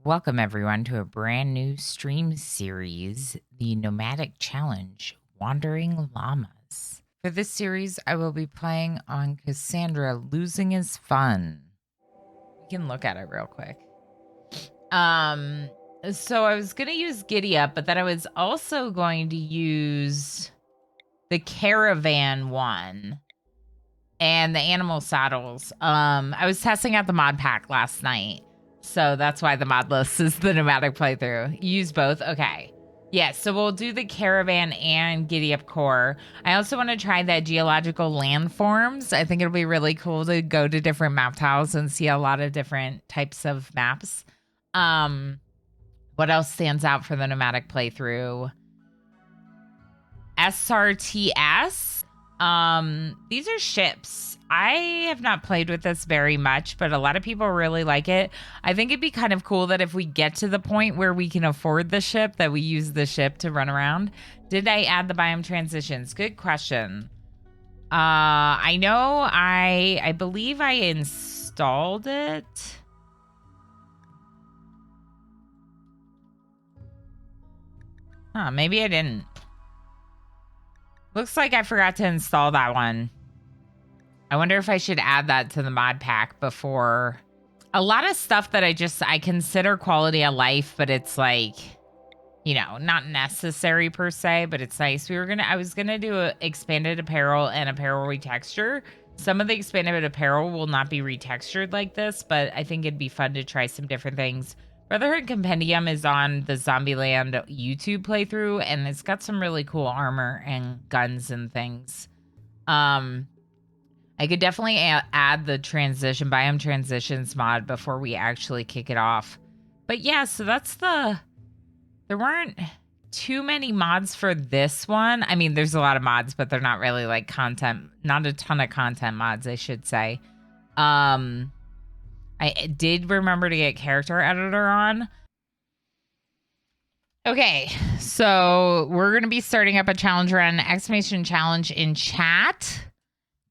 Welcome, everyone, to a brand new stream series, the Nomadic Challenge Wandering Llamas. For this series, I will be playing on Cassandra. Losing is fun. We can look at it real quick. So I was going to use Giddy Up, but then I was also going to use the Caravan one and the animal saddles. I was testing out the mod pack last night. So that's why the mod list is the nomadic playthrough. You use both? Okay. Yeah, so we'll do the caravan and Giddy Up Core. I also want to try that geological landforms. I think it'll be really cool to go to different map tiles and see a lot of different types of maps. What else stands out for the nomadic playthrough? SRTS. These are ships. I have not played with this very much, but a lot of people really like it. I think it'd be kind of cool that if we get to the point where we can afford the ship, that we use the ship to run around. Did I add the biome transitions? Good question. I know I believe I installed it. Huh, maybe I didn't. Looks like I forgot to install that one. I wonder if I should add that to the mod pack before. A lot of stuff that I consider quality of life, but it's like, you know, not necessary per se, but it's nice. I was gonna do a expanded apparel and apparel retexture. Some of the expanded apparel will not be retextured like this, but I think it'd be fun to try some different things. Brotherhood Compendium is on the Zombieland YouTube playthrough, and it's got some really cool armor and guns and things. I could definitely add the biome transitions mod before we actually kick it off. But yeah, so there weren't too many mods for this one. I mean, there's a lot of mods, but they're not really like content, not a ton of content mods, I should say. I did remember to get character editor on. Okay, so we're going to be starting up a challenge run, exclamation challenge in chat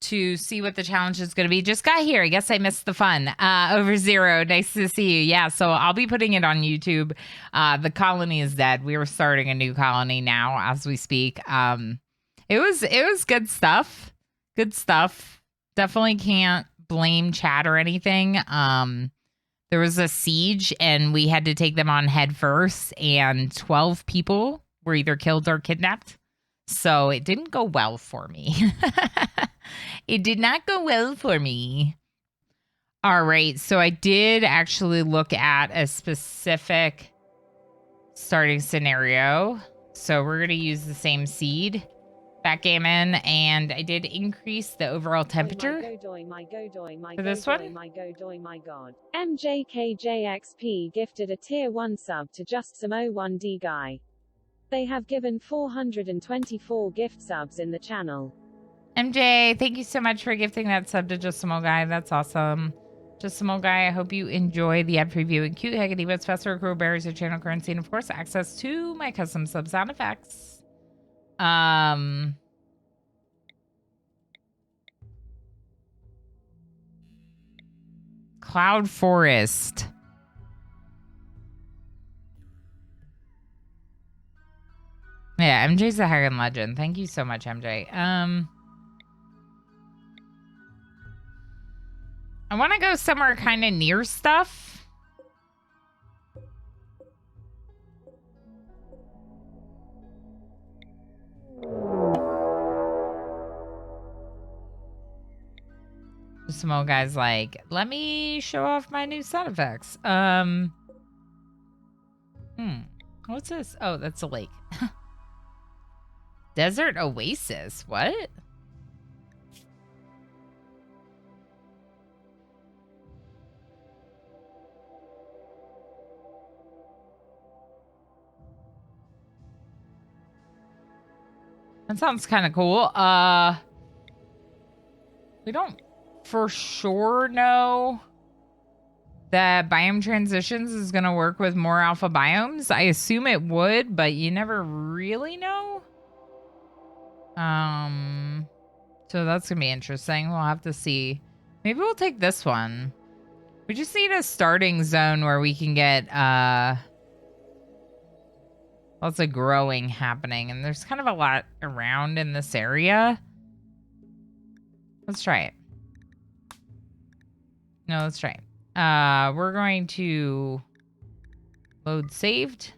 to see what the challenge is going to be. Just got here. I guess I missed the fun. Over Zero, nice to see you. Yeah, so I'll be putting it on YouTube. The colony is dead. We were starting a new colony now as we speak. It was good stuff. Good stuff. Definitely can't blame chat or anything. There was a siege and we had to take them on head first, and 12 people were either killed or kidnapped. So it didn't go well for me. It did not go well for me. All right. So I did actually look at a specific starting scenario. So we're going to use the same seed, backgammon, and I did increase the overall temperature for this one. My God. MJKJXP gifted a tier 1 sub to just some 01D guy. They have given 424 gift subs in the channel. MJ, thank you so much for gifting that sub to Just Some Old Guy. That's awesome. Just Some Old Guy, I hope you enjoy the ad preview and cute Haggerty Butts, Fester, Crow Berries, your channel currency, and of course, access to my custom sub sound effects. Cloud Forest. Yeah, MJ's a Hagen legend. Thank you so much, MJ. I want to go somewhere kind of near stuff. Some old guys like, let me show off my new sound effects. What's this? Oh, that's a lake. Desert Oasis. What? That sounds kind of cool. We don't for sure know that biome transitions is going to work with more alpha biomes. I assume it would, but you never really know. So that's going to be interesting. We'll have to see. Maybe we'll take this one. We just need a starting zone where we can get lots of growing happening. And there's kind of a lot around in this area. Let's try it. No, let's try it. We're going to load saved.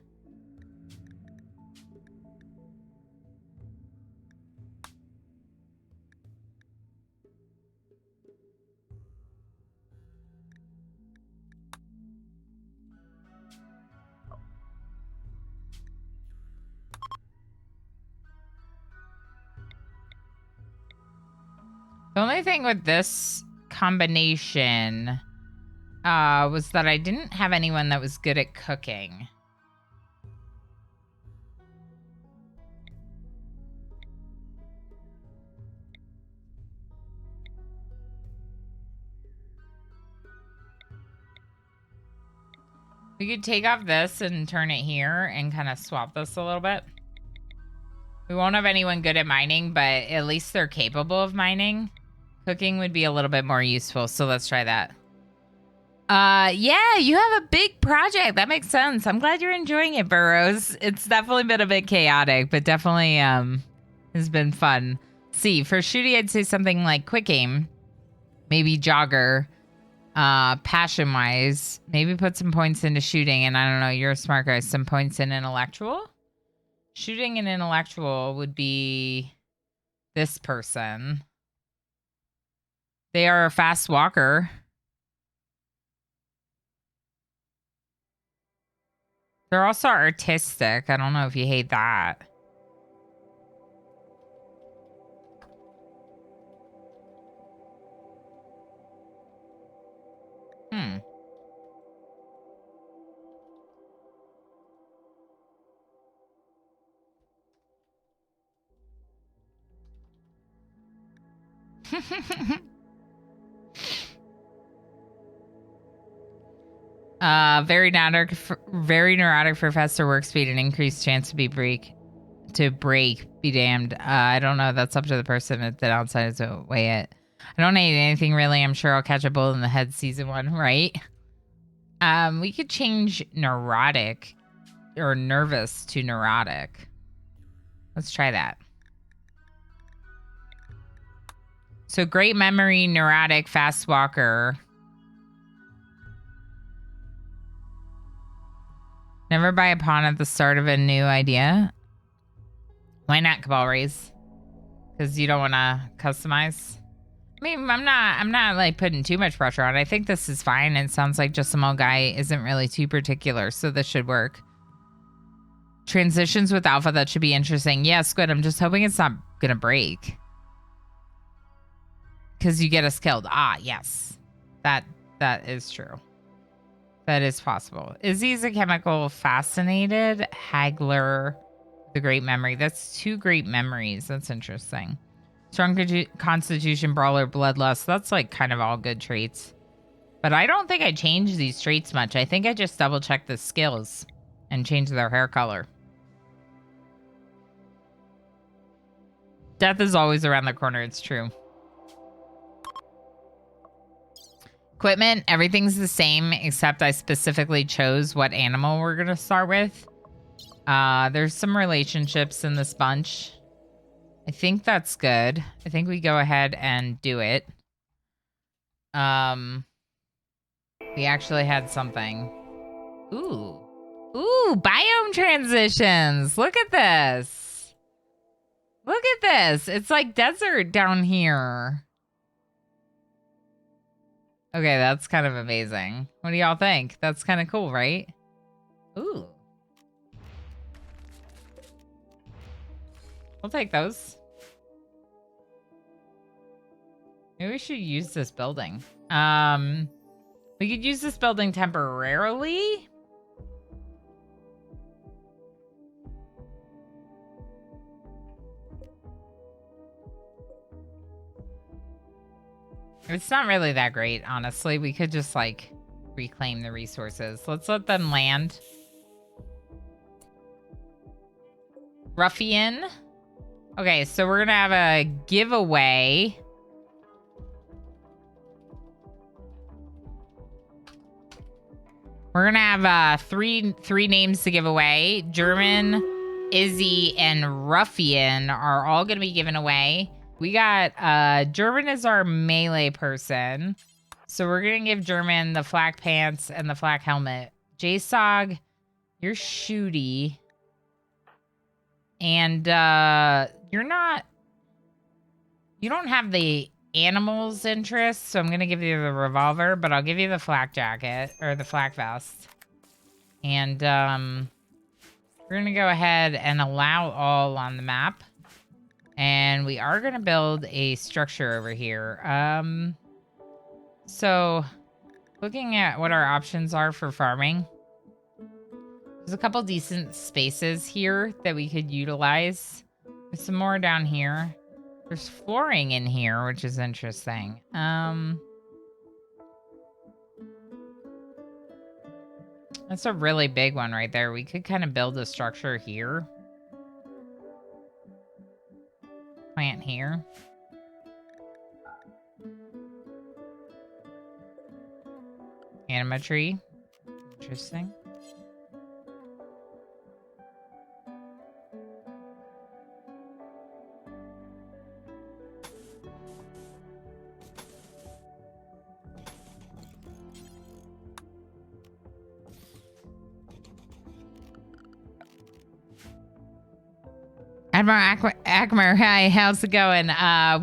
The only thing with this combination was that I didn't have anyone that was good at cooking. We could take off this and turn it here and kind of swap this a little bit. We won't have anyone good at mining, but at least they're capable of mining. Cooking would be a little bit more useful, so let's try that. Yeah, you have a big project. That makes sense. I'm glad you're enjoying it, Burrows. It's definitely been a bit chaotic, but definitely has been fun. See, for shooting, I'd say something like quick aim, maybe jogger. Passion-wise, maybe put some points into shooting, and I don't know, you're a smart guy, some points in intellectual. Shooting and intellectual would be this person. They are a fast walker. They're also artistic. I don't know if you hate that. Very neurotic for faster work speed and increased chance to break. Be damned. I don't know. That's up to the person at the downside is to weigh it. I don't hate anything really. I'm sure I'll catch a bullet in the head season 1, right? We could change neurotic or nervous to neurotic. Let's try that. So great memory, neurotic, fast walker. Never buy a pawn at the start of a new idea. Why not, Cabal Raise? Because you don't want to customize. I mean, I'm not like putting too much pressure on. I think this is fine. It sounds like just some old guy isn't really too particular, so this should work. Transitions with alpha, that should be interesting. Yeah, Squid, I'm just hoping it's not gonna break. Because you get us killed. Ah, yes. That is true. That is possible. Izzy's a chemical fascinated. Hagler, the great memory. That's 2 great memories. That's interesting. Strong constitution, brawler, bloodlust. That's like kind of all good traits. But I don't think I changed these traits much. I think I just double checked the skills and changed their hair color. Death is always around the corner. It's true. Equipment, everything's the same, except I specifically chose what animal we're going to start with. There's some relationships in this bunch. I think that's good. I think we go ahead and do it. We actually had something. Ooh, biome transitions. Look at this. Look at this. It's like desert down here. Okay, that's kind of amazing. What do y'all think? That's kind of cool, right? Ooh. We'll take those. Maybe we should use this building. We could use this building temporarily. It's not really that great, honestly. We could just, like, reclaim the resources. Let's let them land. Ruffian. Okay, so we're gonna have a giveaway. We're gonna have three names to give away. German, Izzy, and Ruffian are all gonna be given away. We got German is our melee person. So we're gonna give German the flak pants and the flak helmet. JSOG, you're shooty. And you don't have the animals interest, so I'm gonna give you the revolver, but I'll give you the flak jacket or the flak vest. And we're gonna go ahead and allow all on the map. And we are gonna build a structure over here. So looking at what our options are for farming, there's a couple decent spaces here that we could utilize. There's some more down here. There's flooring in here, which is interesting. That's a really big one right there. We could kind of build a structure here. Plant here. Anima tree. Interesting. Admiral Akmer, hi, how's it going?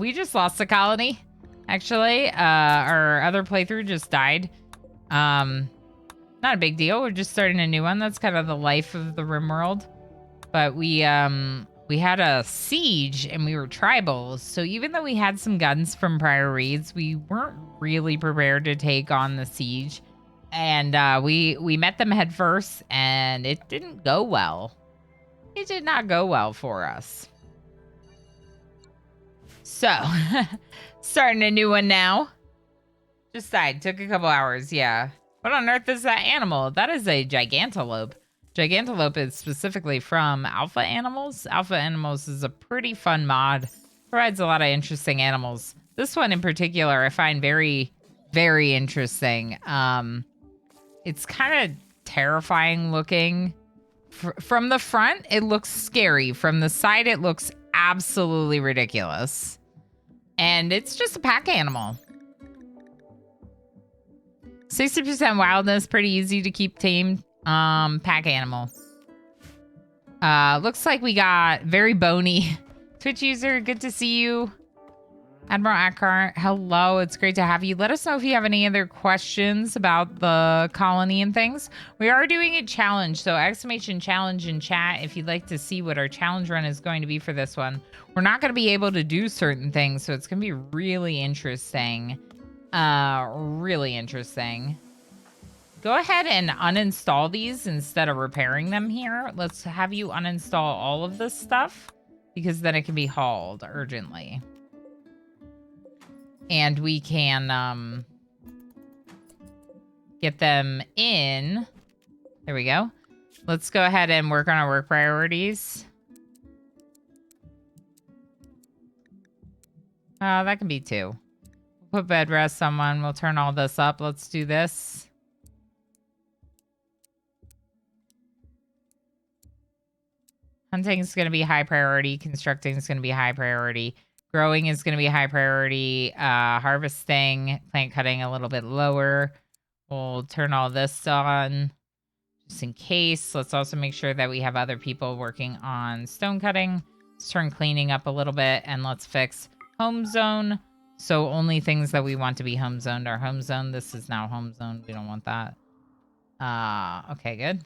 We just lost a colony, actually. Our other playthrough just died. Not a big deal. We're just starting a new one. That's kind of the life of the Rimworld. But we had a siege and we were tribals. So even though we had some guns from prior raids, we weren't really prepared to take on the siege. And we met them head first, and it didn't go well. It did not go well for us. So, starting a new one now. Just died. Took a couple hours, yeah. What on earth is that animal? That is a gigantalope. Gigantalope is specifically from Alpha Animals. Alpha Animals is a pretty fun mod. Provides a lot of interesting animals. This one in particular I find very, very interesting. It's kind of terrifying looking. From the front, it looks scary. From the side, it looks absolutely ridiculous. And it's just a pack animal. 60% wildness, pretty easy to keep tamed. Pack animal. Looks like we got very bony Twitch user. Good to see you. Admiral Akar, hello. It's great to have you. Let us know if you have any other questions about the colony and things. We are doing a challenge, so exclamation challenge in chat if you'd like to see what our challenge run is going to be for this one. We're not going to be able to do certain things, so it's going to be really interesting. Really interesting. Go ahead and uninstall these instead of repairing them here. Let's have you uninstall all of this stuff because then it can be hauled urgently. And we can get them in. There we go. Let's go ahead and work on our work priorities. That can be 2. Put bed rest on 1. We'll turn all this up. Let's do this. Hunting is going to be high priority. Constructing is going to be high priority. Growing is going to be a high priority. Harvesting, plant cutting a little bit lower. We'll turn all this on just in case. Let's also make sure that we have other people working on stone cutting. Let's turn cleaning up a little bit, and let's fix home zone. So only things that we want to be home zoned are home zone. This is now home zone. We don't want that. Okay, good.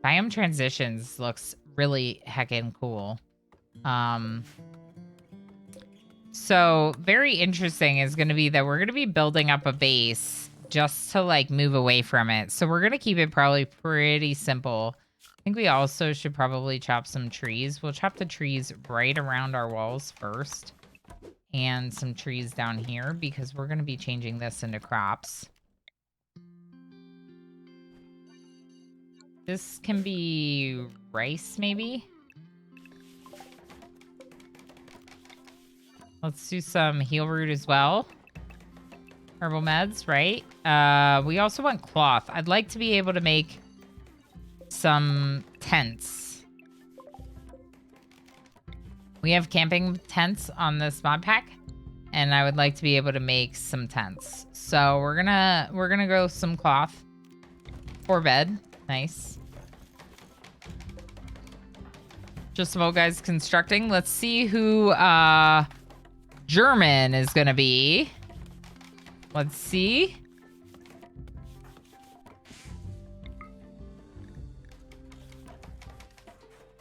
Biome transitions looks really heckin' cool. So very interesting is going to be that we're going to be building up a base just to like move away from it. So we're going to keep it probably pretty simple. I think we also should probably chop some trees. We'll chop the trees right around our walls first and some trees down here because we're going to be changing this into crops. This can be rice, maybe. Let's do some heel root as well. Herbal meds, right? We also want cloth. I'd like to be able to make some tents. We have camping tents on this mod pack, and I would like to be able to make some tents. So we're gonna go some cloth for bed. Nice. Just some old guys constructing. Let's see who German is gonna be. Let's see.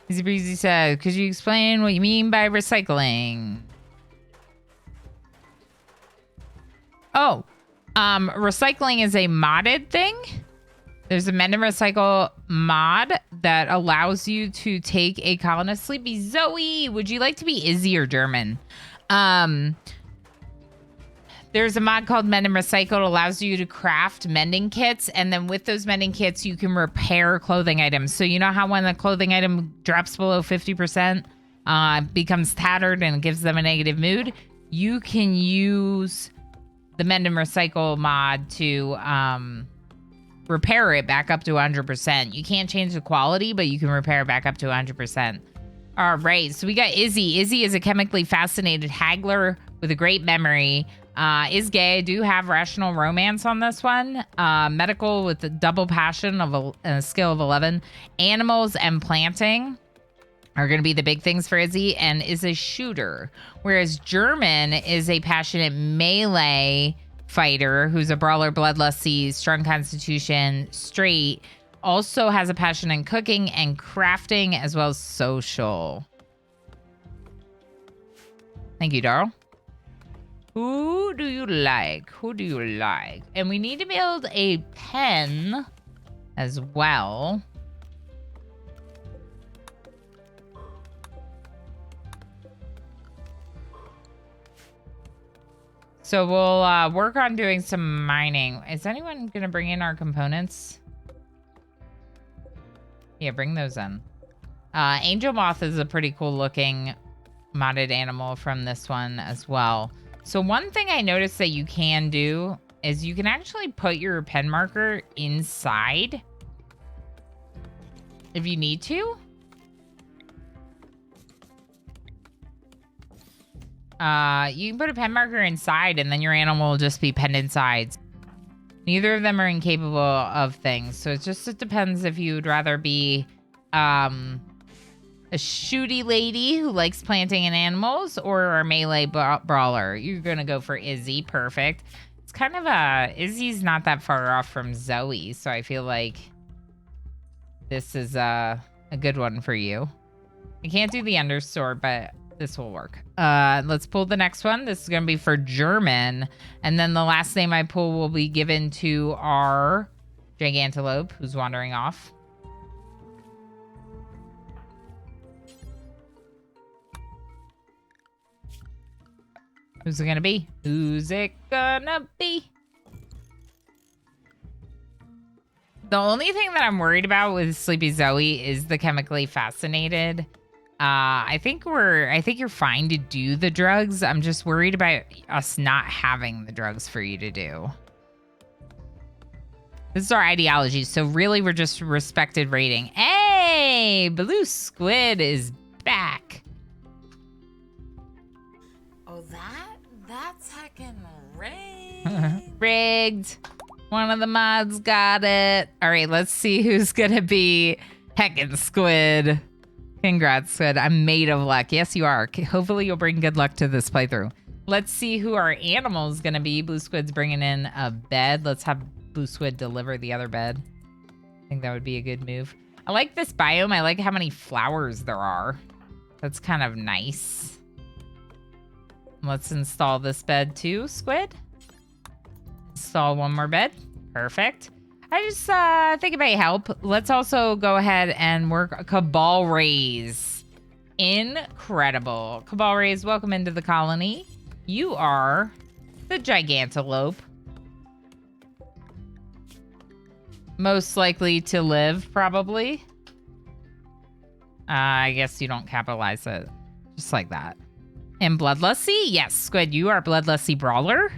Easy Breezy said, could you explain what you mean by recycling? Oh, recycling is a modded thing. There's a mend and recycle mod that allows you to take a colonist. Sleepy Zoe, would you like to be Izzy or German? There's a mod called Mend and Recycle. It allows you to craft mending kits. And then with those mending kits, you can repair clothing items. So you know how when the clothing item drops below 50%, becomes tattered and gives them a negative mood? You can use the Mend and Recycle mod to repair it back up to 100%. You can't change the quality, but you can repair it back up to 100%. All right, so we got Izzy. Izzy is a chemically fascinated haggler with a great memory. Is gay. I do have rational romance on this one. Medical with a double passion of a skill of 11. Animals and planting are going to be the big things for Izzy, and is a shooter. Whereas German is a passionate melee fighter who's a brawler, bloodlusty, strong constitution, straight. Also has a passion in cooking and crafting, as well as social. Thank you, Darl. Who do you like? Who do you like? And we need to build a pen as well. So we'll work on doing some mining. Is anyone going to bring in our components? Yeah, bring those in. Angel Moth is a pretty cool looking modded animal from this one as well. So one thing I noticed that you can do is you can actually put your pen marker inside if you need to. You can put a pen marker inside and then your animal will just be penned inside. Neither of them are incapable of things. So it depends if you'd rather be a shooty lady who likes planting and animals, or a melee brawler. You're gonna go for Izzy. Perfect. It's kind of Izzy's not that far off from Zoe, so I feel like this is a good one for you. I can't do the understore, but this will work. Let's pull the next one. This is gonna be for German, and then the last name I pull will be given to our Gigantelope, who's wandering off. Who's it gonna be? Who's it gonna be? The only thing that I'm worried about with Sleepy Zoe is the chemically fascinated. I think you're fine to do the drugs. I'm just worried about us not having the drugs for you to do. This is our ideology. So really, we're just respected rating. Hey, Blue Squid is back. Oh, that's heckin' rigged. Rigged. One of the mods got it. All right, let's see who's gonna be heckin' Squid. Congrats, Squid. I'm made of luck. Yes, you are. Hopefully you'll bring good luck to this playthrough. Let's see who our animal's gonna be. Blue Squid's bringing in a bed. Let's have Blue Squid deliver the other bed. I think that would be a good move. I like this biome. I like how many flowers there are. That's kind of nice. Let's install this bed too, Squid. Install one more bed. Perfect. I just think it may help. Let's also go ahead and work Cabal Rays. Incredible. Cabal Rays, welcome into the colony. You are the Gigantelope. Most likely to live, probably. I guess you don't capitalize it. Just like that. And Bloodlusty? Yes, Squid, you are Bloodlusty Brawler.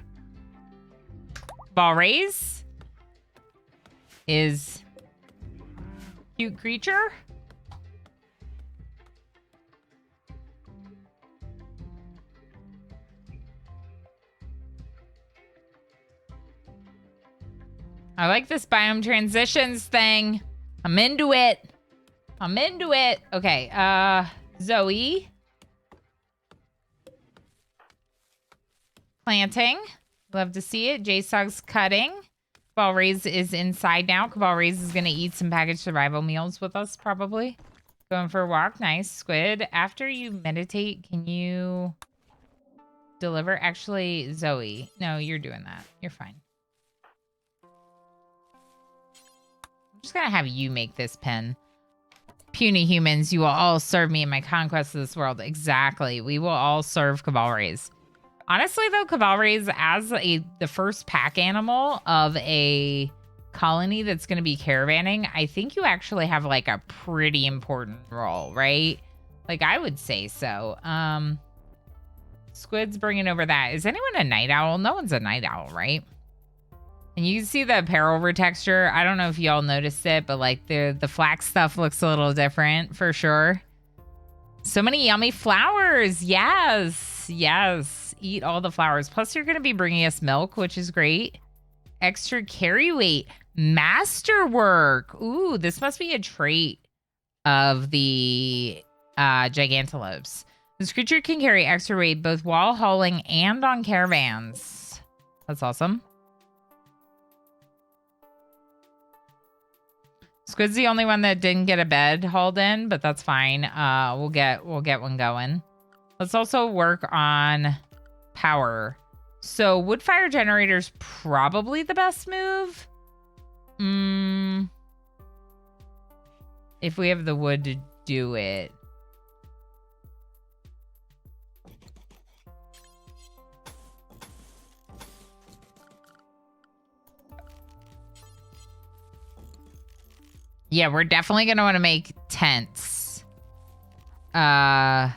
Ball raise is cute creature. I like this biome transitions thing. I'm into it. I'm into it. Okay, Zoe. Planting. Love to see it. J-Sog's cutting. Cabal Raise is inside now. Cabal Raise is going to eat some packaged survival meals with us, probably. Going for a walk. Nice. Squid. After you meditate, can you deliver? Actually, Zoe. No, you're doing that. You're fine. I'm just going to have you make this pen. Puny humans, you will all serve me in my conquest of this world. Exactly. We will all serve Cabal Raise. Honestly, though, Cabal Raise as the first pack animal of a colony that's going to be caravanning, I think you actually have like a pretty important role, right? Like, I would say so. Squid's bringing over that. Is anyone a night owl? No one's a night owl, right? And you can see the apparel retexture. I don't know if y'all noticed it, but like the flax stuff looks a little different for sure. So many yummy flowers. Yes. Yes. Eat all the flowers. Plus, you're going to be bringing us milk, which is great. Extra carry weight. Masterwork. Ooh, this must be a trait of the gigantolopes. This creature can carry extra weight both while hauling and on caravans. That's awesome. Squid's the only one that didn't get a bed hauled in, but that's fine. We'll get one going. Let's also work on power. So wood fire generator's probably the best move. If we have the wood to do it. Yeah, we're definitely going to want to make tents. I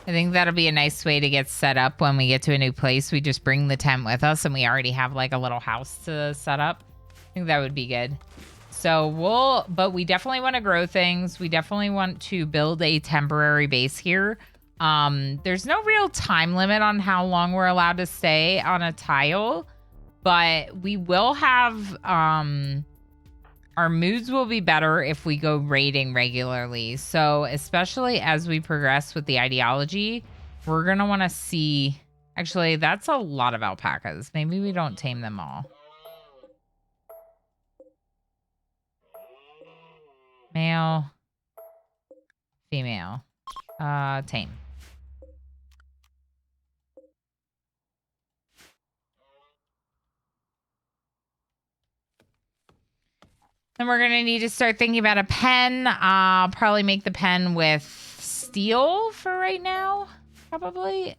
think that'll be a nice way to get set up when we get to a new place. We just bring the tent with us and we already have like a little house to set up. I think that would be good. So but we definitely want to grow things. We definitely want to build a temporary base here. There's no real time limit on how long we're allowed to stay on a tile, but we will have, our moods will be better if we go raiding regularly. So especially as we progress with the ideology, we're going to want to see... Actually, that's a lot of alpacas. Maybe we don't tame them all. Male. Female. Tame. Then we're going to need to start thinking about a pen. I'll probably make the pen with steel for right now. Probably.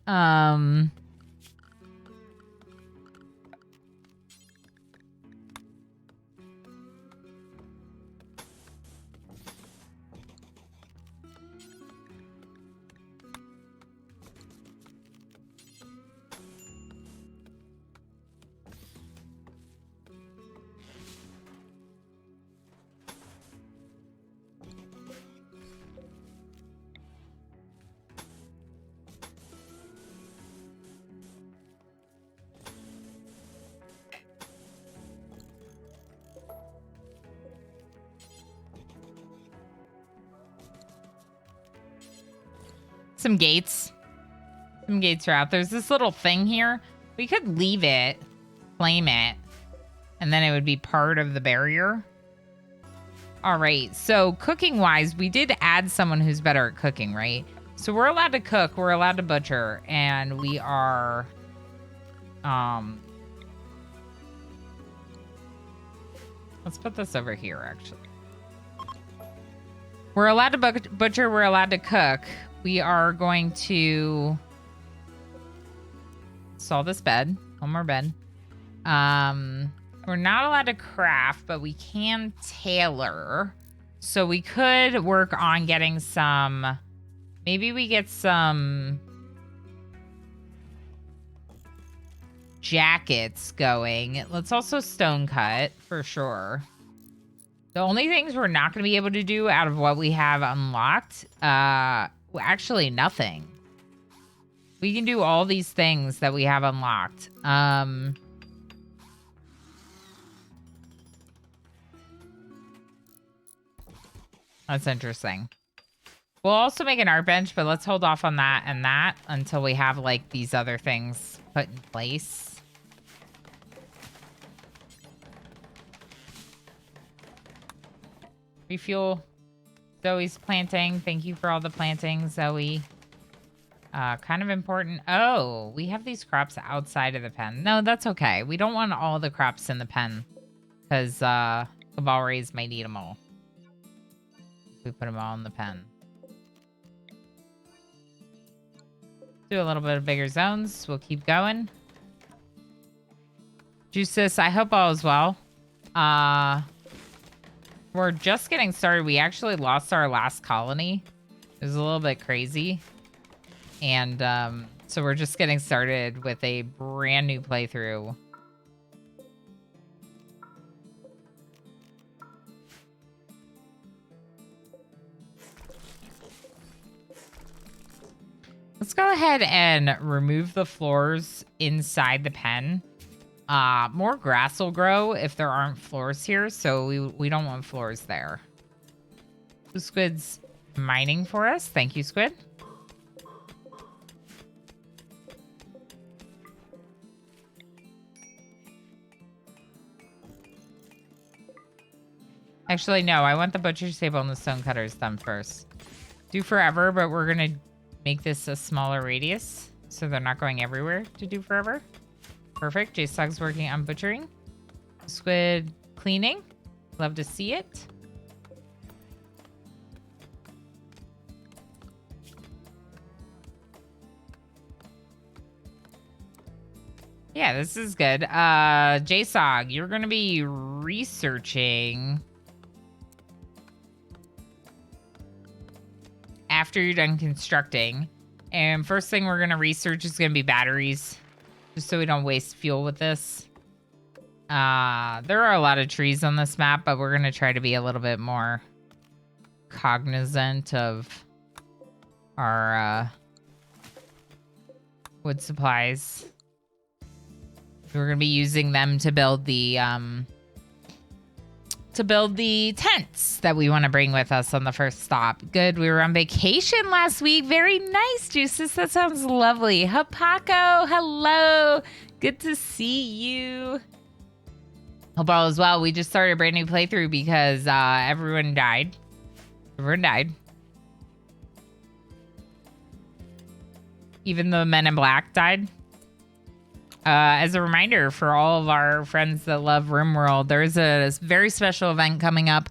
Some gates. Some gates are out. There's this little thing here. We could leave it, flame it, and then it would be part of the barrier. All right. So cooking-wise, we did add someone who's better at cooking, right? So we're allowed to cook. We're allowed to butcher. And we are... Let's put this over here, actually. We're allowed to butcher. We're allowed to cook. We are going to install this bed. One more bed. We're not allowed to craft, but we can tailor. So we could work on getting some... Maybe we get some... jackets going. Let's also stone cut for sure. The only things we're not going to be able to do out of what we have unlocked, actually nothing. We can do all these things that we have unlocked. That's interesting. We'll also make an art bench, but let's hold off on that and that until we have like these other things put in place. Refuel. Zoe's planting. Thank you for all the planting, Zoe. Kind of important. Oh, we have these crops outside of the pen. No, that's okay. We don't want all the crops in the pen because Cabal Rays might eat them all. We put them all in the pen. Do a little bit of bigger zones. We'll keep going. Juices, I hope all is well. We're just getting started. We actually lost our last colony. It was a little bit crazy. And so we're just getting started with a brand new playthrough. Let's go ahead and remove the floors inside the pen. More grass will grow if there aren't floors here, so we don't want floors there. The squid's mining for us. Thank you, squid. Actually, no, I want the butcher's table and the stone cutters done first. Do forever, but we're going to make this a smaller radius so they're not going everywhere to do forever. Perfect. J-Stog's working on butchering. Squid cleaning. Love to see it. Yeah, this is good. J-Stog, you're going to be researching after you're done constructing. And first thing we're going to research is going to be batteries. Just so we don't waste fuel with this. There are a lot of trees on this map, but we're going to try to be a little bit more cognizant of our wood supplies. We're going to be using them to build the tents that we want to bring with us on the first stop. Good. We were on vacation last week. Very nice, Juices. That sounds lovely. Hapako, hello. Good to see you. Hope all is well. We just started a brand new playthrough because everyone died. Everyone died. Even the men in black died. As a reminder for all of our friends that love Rimworld, there's a very special event coming up.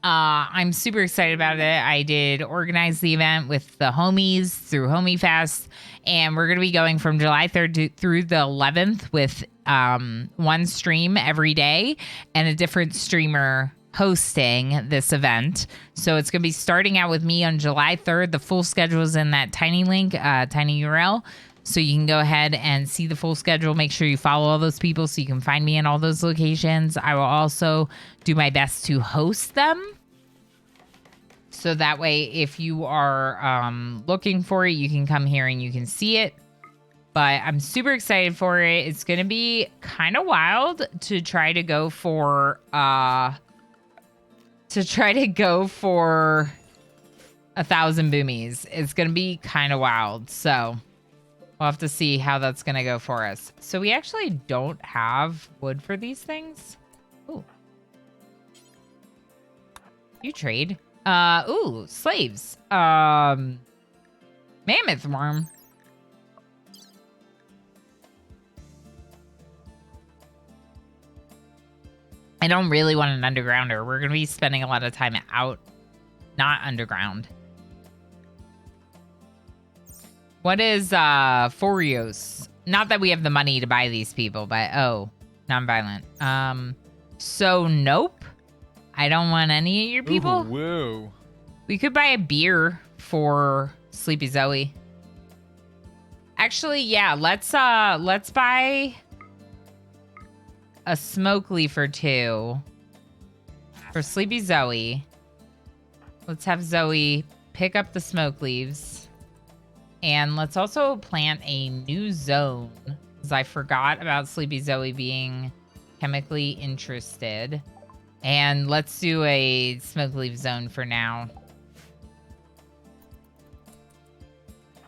I'm super excited about it. I did organize the event with the homies through Homie Fest, and we're going to be going from July 3rd through the 11th with one stream every day and a different streamer hosting this event. So it's going to be starting out with me on July 3rd. The full schedule is in that tiny link, tiny URL. So you can go ahead and see the full schedule. Make sure you follow all those people so you can find me in all those locations. I will also do my best to host them. So that way, if you are looking for it, you can come here and you can see it. But I'm super excited for it. It's going to be kind of wild to try to go for 1,000 boomies. It's going to be kind of wild. So we'll have to see how that's going to go for us. So we actually don't have wood for these things. Ooh. You trade. Ooh, slaves. Mammoth worm. I don't really want an undergrounder. We're going to be spending a lot of time out, not underground. What is Forios? Not that we have the money to buy these people, but non-violent. So nope. I don't want any of your people. Ooh, whoa. We could buy a beer for Sleepy Zoe. Actually, yeah, let's buy a smoke leaf or 2 for Sleepy Zoe. Let's have Zoe pick up the smoke leaves. And let's also plant a new zone, because I forgot about Sleepy Zoe being chemically interested. And let's do a smoke leaf zone for now.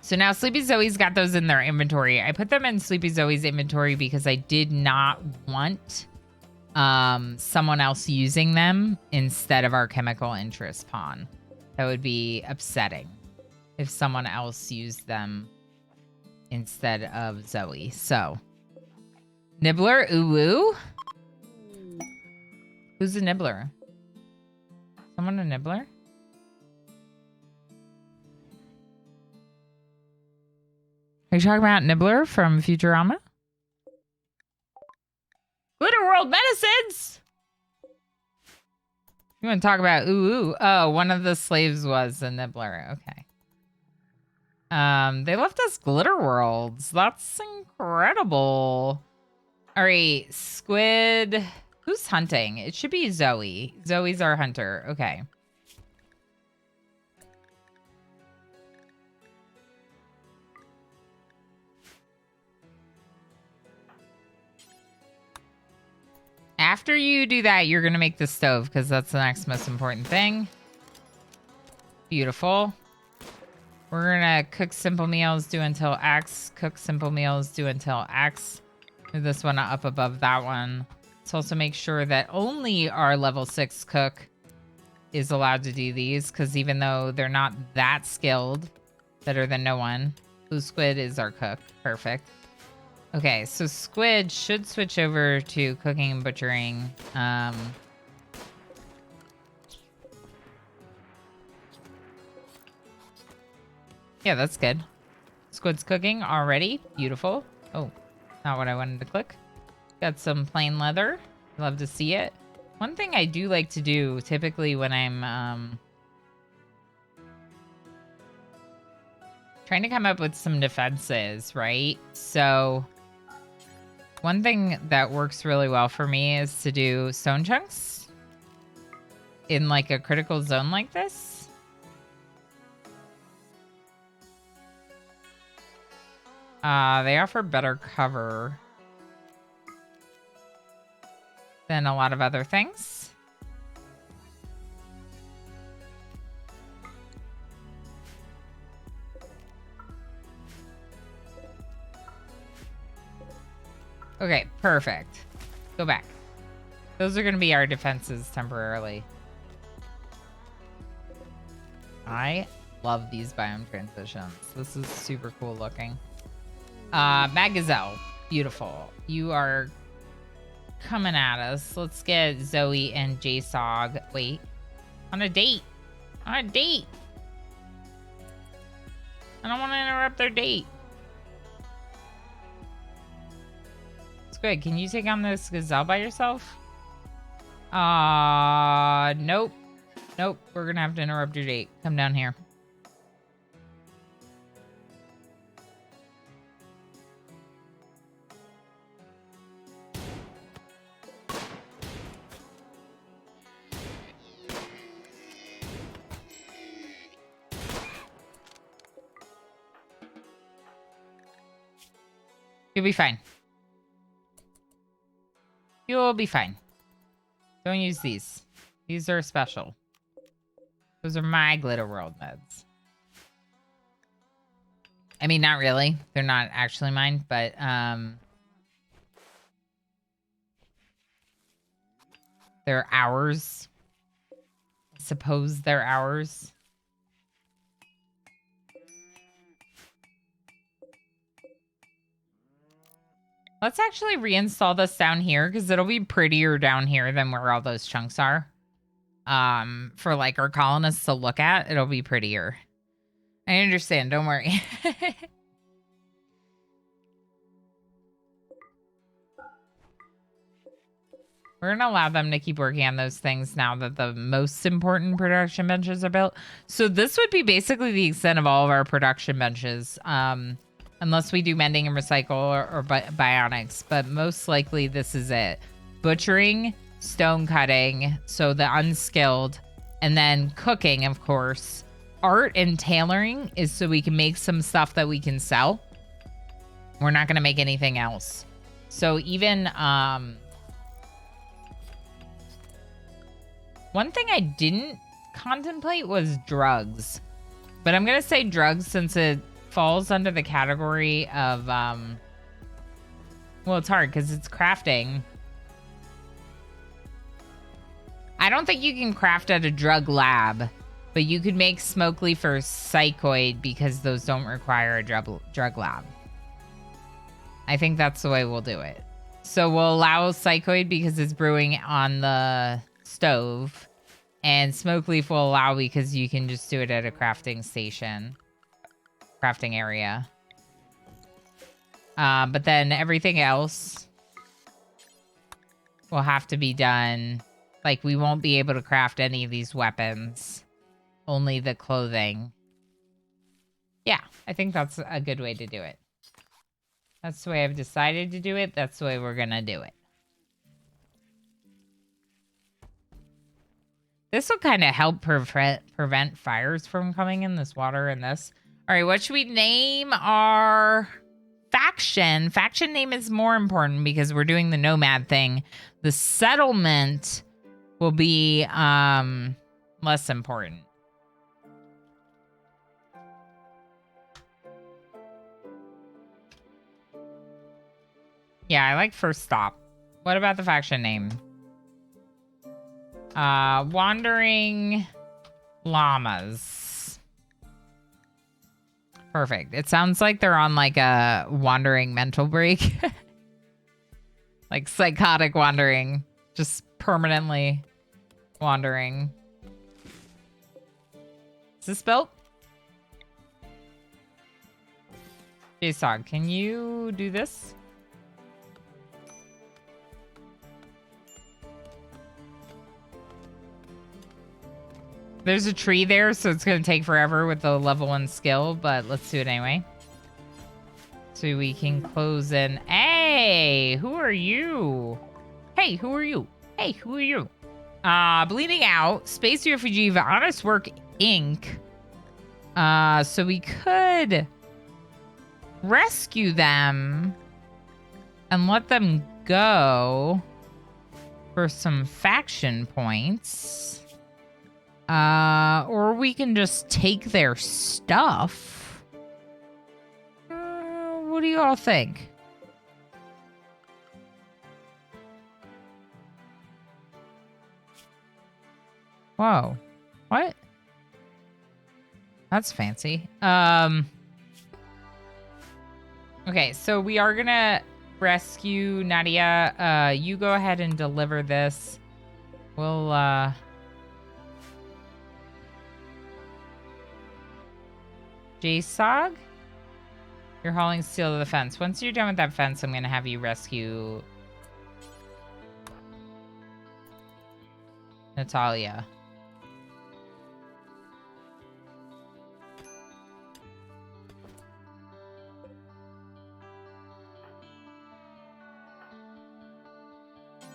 So now Sleepy Zoe's got those in their inventory. I put them in Sleepy Zoe's inventory because I did not want someone else using them instead of our chemical interest pawn. That would be upsetting if someone else used them instead of Zoe. So, Nibbler, ooh. Who's a Nibbler? Someone a Nibbler? Are you talking about Nibbler from Futurama? Glitter World Medicines! You want to talk about ooh. Oh, one of the slaves was a Nibbler. Okay. They left us Glitter Worlds. That's incredible. All right, Squid. Who's hunting? It should be Zoe. Zoe's our hunter. Okay. After you do that, you're going to make the stove because that's the next most important thing. Beautiful. We're going to cook simple meals, do until X. Cook simple meals, do until X. Move this one up above that one. Let's also make sure that only our level 6 cook is allowed to do these, because even though they're not that skilled, better than no one. Blue Squid is our cook. Perfect. Okay, so Squid should switch over to cooking and butchering. Yeah, that's good. Squid's cooking already. Beautiful. Oh, not what I wanted to click. Got some plain leather. Love to see it. One thing I do like to do typically when I'm trying to come up with some defenses, right? So one thing that works really well for me is to do stone chunks in like a critical zone like this. They offer better cover than a lot of other things. Okay, perfect. Go back. Those are going to be our defenses temporarily. I love these biome transitions. This is super cool looking. Magazelle. Beautiful. You are coming at us. Let's get Zoe and JSOG. Wait. On a date. On a date. I don't want to interrupt their date. Squid, can you take on this gazelle by yourself? Nope. Nope. We're gonna have to interrupt your date. Come down here. You'll be fine. You'll be fine. Don't use these. These are special. Those are my Glitter World meds. I mean, not really. They're not actually mine, but they're ours. I suppose they're ours. Let's actually reinstall this down here because it'll be prettier down here than where all those chunks are. For like our colonists to look at, it'll be prettier. I understand, don't worry. We're going to allow them to keep working on those things now that the most important production benches are built. So this would be basically the extent of all of our production benches. Unless we do mending and recycle or bionics. But most likely this is it. butchering, stone cutting, so the unskilled, and then cooking, of course. Art and tailoring is so we can make some stuff that we can sell. We're not going to make anything else. So even one thing I didn't contemplate was drugs. But I'm going to say drugs since it falls under the category of well, it's hard because it's crafting. I don't think you can craft at a drug lab, but you could make smoke leaf or psychoid because those don't require a drug lab. I think that's the way we'll do it. So we'll allow psychoid because it's brewing on the stove, and smoke leaf will allow because you can just do it at a crafting station, crafting area. But then everything else will have to be done. Like, we won't be able to craft any of these weapons. Only the clothing. Yeah, I think that's a good way to do it. That's the way I've decided to do it. That's the way we're gonna do it. This will kind of help prevent fires from coming in, this water and this. All right, what should we name our faction? Faction name is more important because we're doing the nomad thing. The settlement will be less important. Yeah, I like first stop. What about the faction name? Wandering llamas. Perfect. It sounds like they're on like a wandering mental break. Like psychotic wandering. Just permanently wandering. Is this built? JSOG, can you do this? There's a tree there, so it's going to take forever with the level 1 skill, but let's do it anyway. So we can close in. Hey, who are you? Hey, who are you? Hey, who are you? Bleeding out. Space Refugee of Honest Work, Inc. So we could rescue them and let them go for some faction points. Or we can just take their stuff. What do you all think? Whoa. What? That's fancy. Okay, so we are gonna rescue Nadia. You go ahead and deliver this. We'll, JSOG? You're hauling steel to the fence. Once you're done with that fence, I'm going to have you rescue Natalia.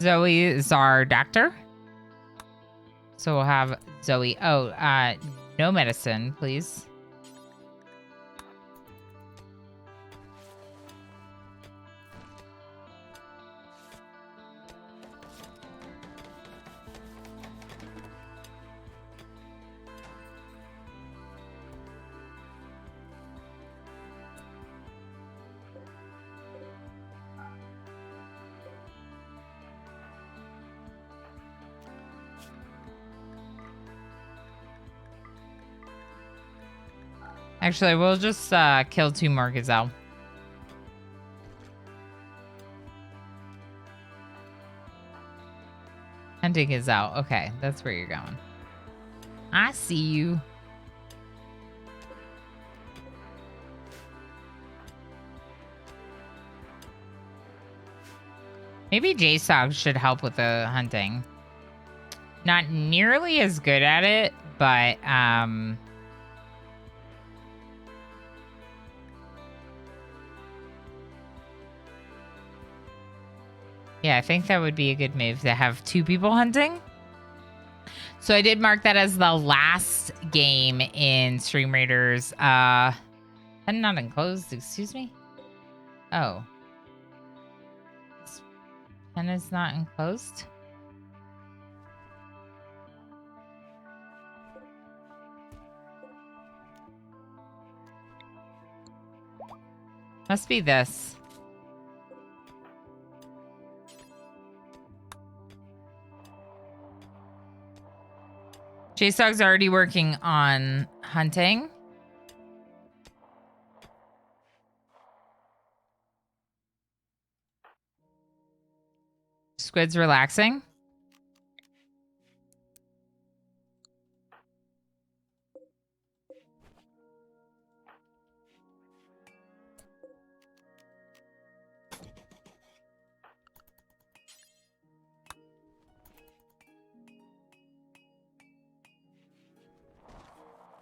Zoe is our doctor. So we'll have Zoe. Oh, no medicine, please. Actually, we'll just kill 2 more gazelle. Hunting gazelle. Okay, that's where you're going. I see you. Maybe JSOG should help with the hunting. Not nearly as good at it, but Yeah, I think that would be a good move to have 2 people hunting. So I did mark that as the last game in Stream Raiders. And not enclosed, excuse me. Oh. This pen is not enclosed. Must be this. J-Stog's already working on hunting. Squid's relaxing.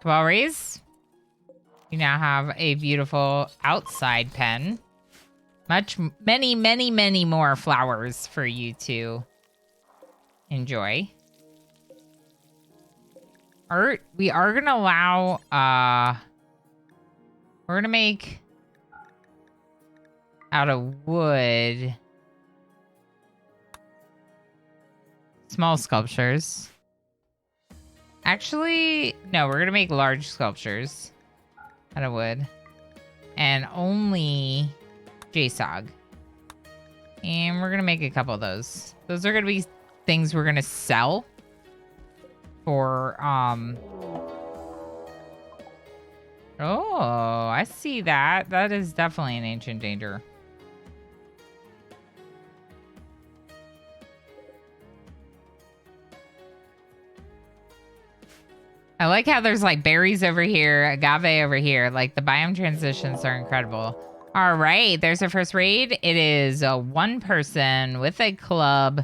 Cavalries. You now have a beautiful outside pen. Many more flowers for you to enjoy. Art, we are going to allow, we're going to make out of wood small sculptures. Actually, no, we're going to make large sculptures out of wood. And only JSOG. And we're going to make a couple of those. Those are going to be things we're going to sell for, Oh, I see that. That is definitely an ancient danger. I like how there's like berries over here, agave over here. Like the biome transitions are incredible. All right, there's our first raid. It is a 1 person with a club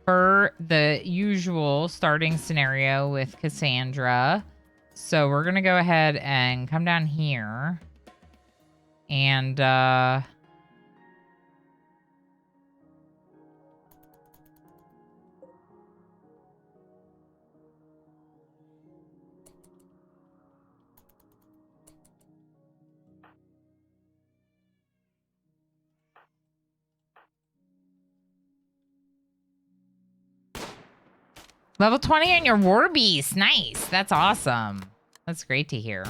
for the usual starting scenario with Cassandra. So we're going to go ahead and come down here. And, level 20 on your war beast. Nice. That's awesome. That's great to hear.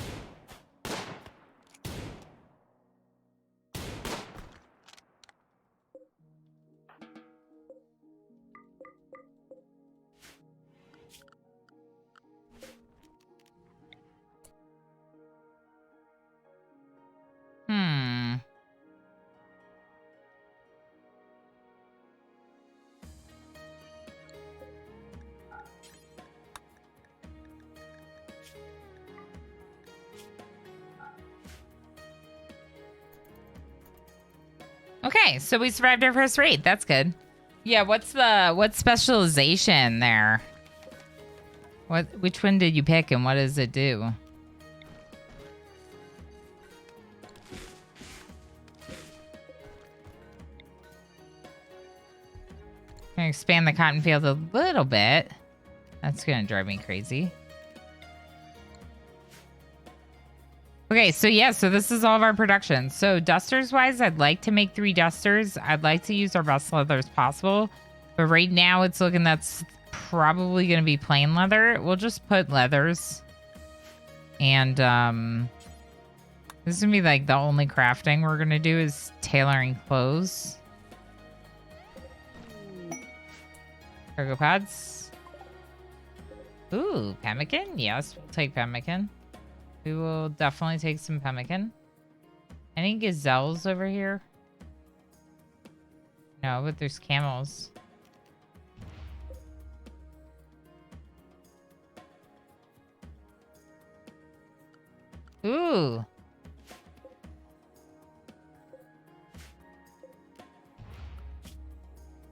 Okay, so we survived our first raid. That's good. Yeah, what's specialization there? Which one did you pick and what does it do? Gonna expand the cotton field a little bit. That's gonna drive me crazy. Okay, so yeah, so this is all of our production. So dusters wise, I'd like to make 3 dusters. I'd like to use our best leather as possible. But right now it's looking that's probably going to be plain leather. We'll just put leathers. And this is going to be like the only crafting we're going to do is tailoring clothes. Cargo pads. Ooh, pemmican? Yes, we'll take pemmican. We will definitely take some pemmican. Any gazelles over here? No, but there's camels. Ooh.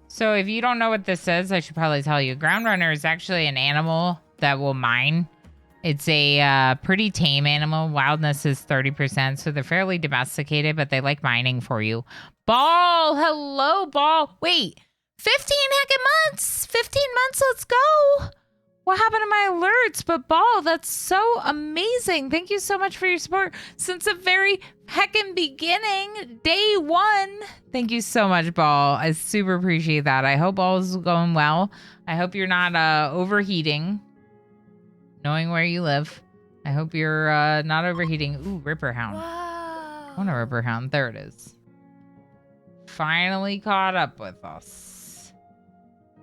So if you don't know what this is, I should probably tell you. Ground runner is actually an animal that will mine. It's a pretty tame animal. Wildness is 30%, so they're fairly domesticated, but they like mining for you. Ball! Hello, Ball! Wait, 15 heckin' months. 15 months. Let's go. What happened to my alerts? But Ball, that's so amazing. Thank you so much for your support since the very heckin' beginning, day one. Thank you so much, Ball. I super appreciate that. I hope all is going well. I hope you're not overheating, knowing where you live. I hope you're not overheating. Ooh, Ripper Hound. Whoa. I want a Ripper Hound. There it is. Finally caught up with us.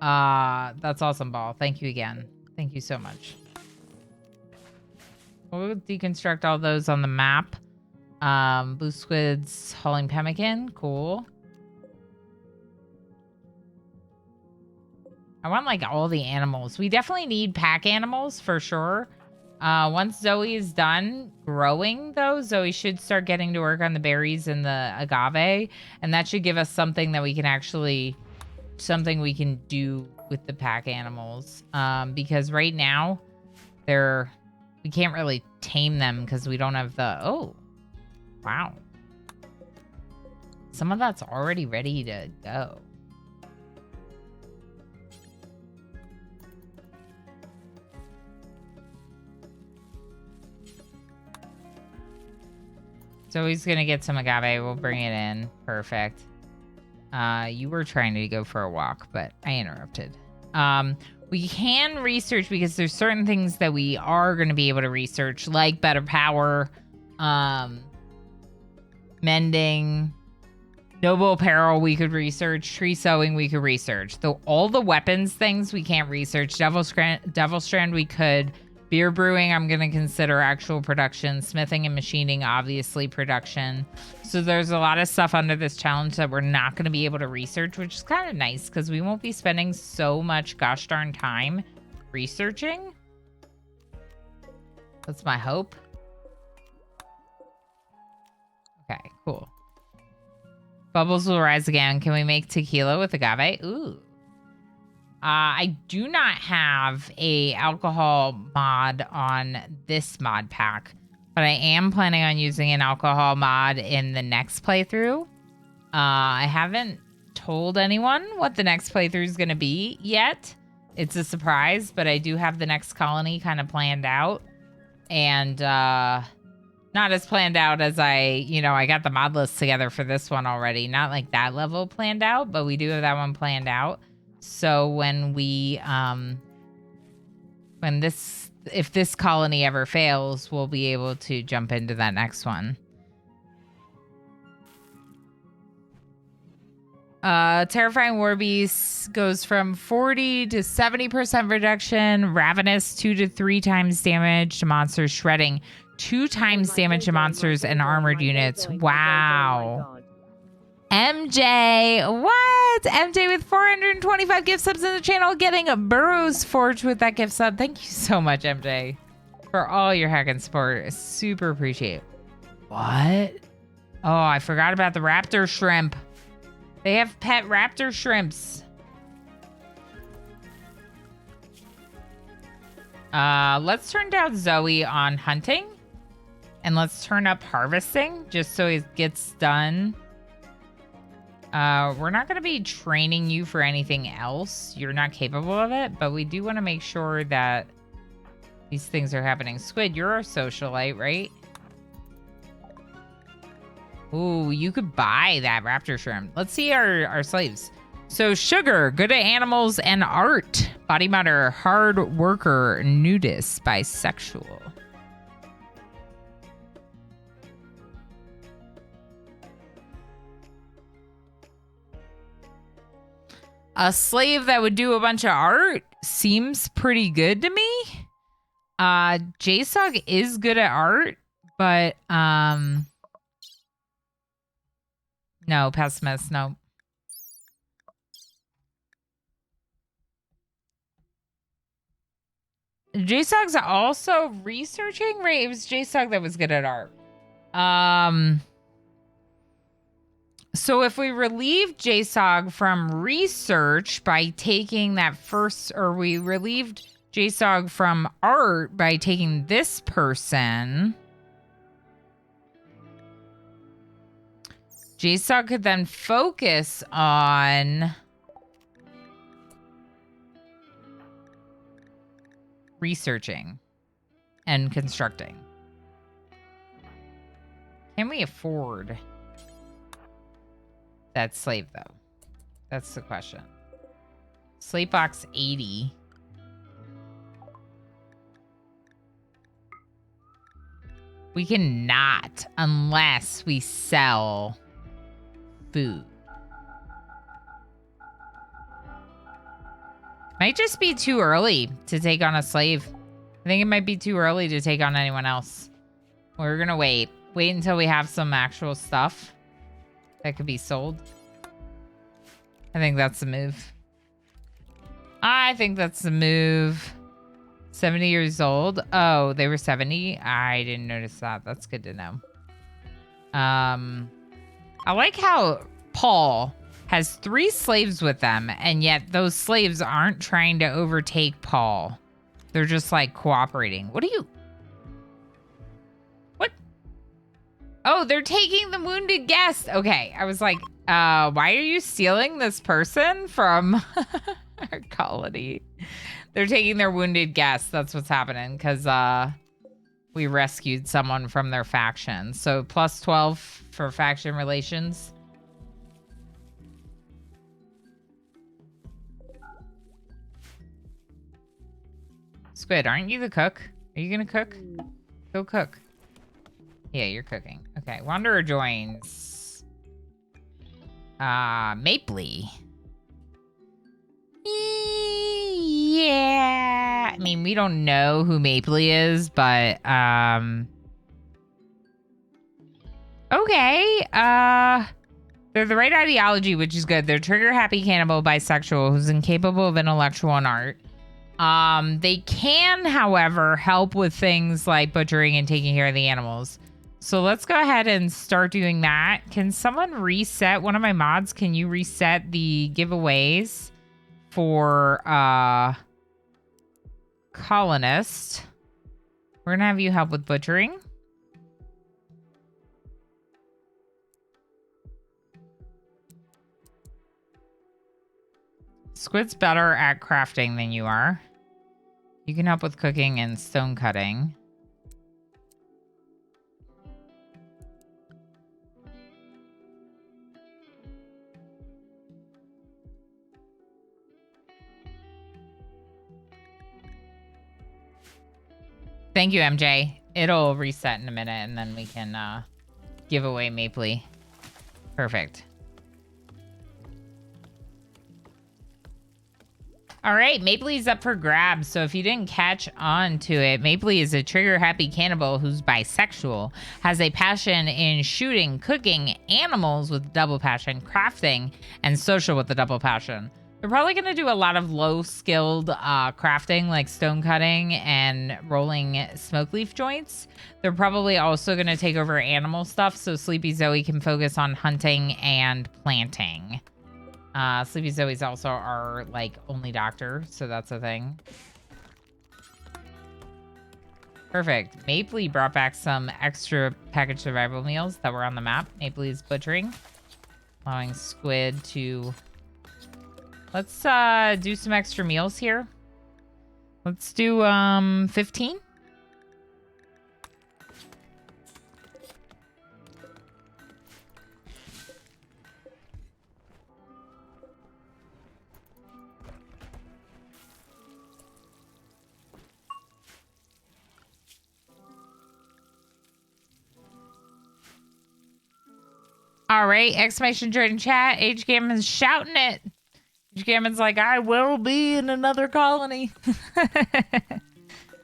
That's awesome, Ball. Thank you again. Thank you so much. We'll deconstruct all those on the map. Blue squids hauling pemmican. Cool. I want like all the animals. We definitely need pack animals for sure. Once Zoe is done growing though, Zoe should start getting to work on the berries and the agave. And that should give us something that we can actually, something we can do with the pack animals. Because right now we can't really tame them because we don't have the, oh, wow. Some of that's already ready to go. So he's gonna get some agave. We'll bring it in. Perfect. You were trying to go for a walk, but I interrupted. We can research because there's certain things that we are going to be able to research, like better power, mending, noble apparel we could research, tree sewing we could research. Though all the weapons things we can't research. Devil Strand we could. Beer brewing, I'm going to consider actual production. Smithing and machining, obviously production. So there's a lot of stuff under this challenge that we're not going to be able to research, which is kind of nice because we won't be spending so much gosh darn time researching. That's my hope. Okay, cool. Bubbles will rise again. Can we make tequila with agave? Ooh. I do not have a alcohol mod on this mod pack, but I am planning on using an alcohol mod in the next playthrough. I haven't told anyone what the next playthrough is going to be yet. It's a surprise, but I do have the next colony kind of planned out. And not as planned out as I got the mod list together for this one already. Not like that level planned out, but we do have that one planned out. So when we, if this colony ever fails, we'll be able to jump into that next one. Terrifying War Beast goes from 40 to 70% reduction. Ravenous 2 to 3 times damage to monsters. Shredding 2 times damage to monsters and armored units. Wow. MJ, what? MJ with 425 gift subs in the channel, getting a Burrows Forge with that gift sub. Thank you so much, MJ, for all your hacking support. Super appreciate it. What? Oh, I forgot about the raptor shrimp. They have pet raptor shrimps. Let's turn down Zoe on hunting. And let's turn up harvesting just so it gets done. We're not going to be training you for anything else. You're not capable of it, but we do want to make sure that these things are happening. Squid, you're a socialite, right? Ooh, you could buy that raptor shrimp. Let's see our slaves. So Sugar, good at animals and art. Body Matter, hard worker, nudist, bisexual. A slave that would do a bunch of art seems pretty good to me. JSOG is good at art, but no, pessimist, no. JSOG's also researching, right? It was JSOG that was good at art. So if we relieve JSOG from research by taking that first, or we relieved JSOG from art by taking this person, JSOG could then focus on researching and constructing. Can we afford that slave, though? That's the question. Slave box 80. We cannot unless we sell food. Might just be too early to take on a slave. I think it might be too early to take on anyone else. We're gonna wait. Wait until we have some actual stuff that could be sold. I think that's the move. I think that's the move. 70 years old. Oh, they were 70? I didn't notice that. That's good to know. I like how Paul has 3 slaves with them, and yet those slaves aren't trying to overtake Paul. They're just like cooperating. What? Oh, they're taking the wounded guest. Okay, I was like, why are you stealing this person from our colony? They're taking their wounded guest. That's what's happening because we rescued someone from their faction. So plus 12 for faction relations. Squid, aren't you the cook? Are you gonna cook? Go cook. Yeah, you're cooking. Okay, Wanderer joins. Mapley. Yeah. I mean, we don't know who Mapley is, but, okay. They're the right ideology, which is good. They're trigger-happy cannibal bisexual who's incapable of intellectual and art. They can, however, help with things like butchering and taking care of the animals. So let's go ahead and start doing that. Can someone reset? One of my mods, can you reset the giveaways for colonist? We're gonna have you help with butchering. Squid's better at crafting than you are. You can help with cooking and stone cutting. Thank you, MJ. It'll reset in a minute, and then we can give away Mapley. Perfect. All right, Mapley's up for grabs. So if you didn't catch on to it, Mapley is a trigger-happy cannibal who's bisexual, has a passion in shooting, cooking, animals with double passion, crafting, and social with a double passion. They're probably going to do a lot of low-skilled crafting, like stone cutting and rolling smoke leaf joints. They're probably also going to take over animal stuff, so Sleepy Zoe can focus on hunting and planting. Sleepy Zoe's also our, like, only doctor, so that's a thing. Perfect. Mapley brought back some extra packaged survival meals that were on the map. Mapley's butchering, allowing Squid to... Let's do some extra meals here. Let's do 15. All right, exclamation join in chat. H Gammon's shouting it. H Gammon's like, I will be in another colony.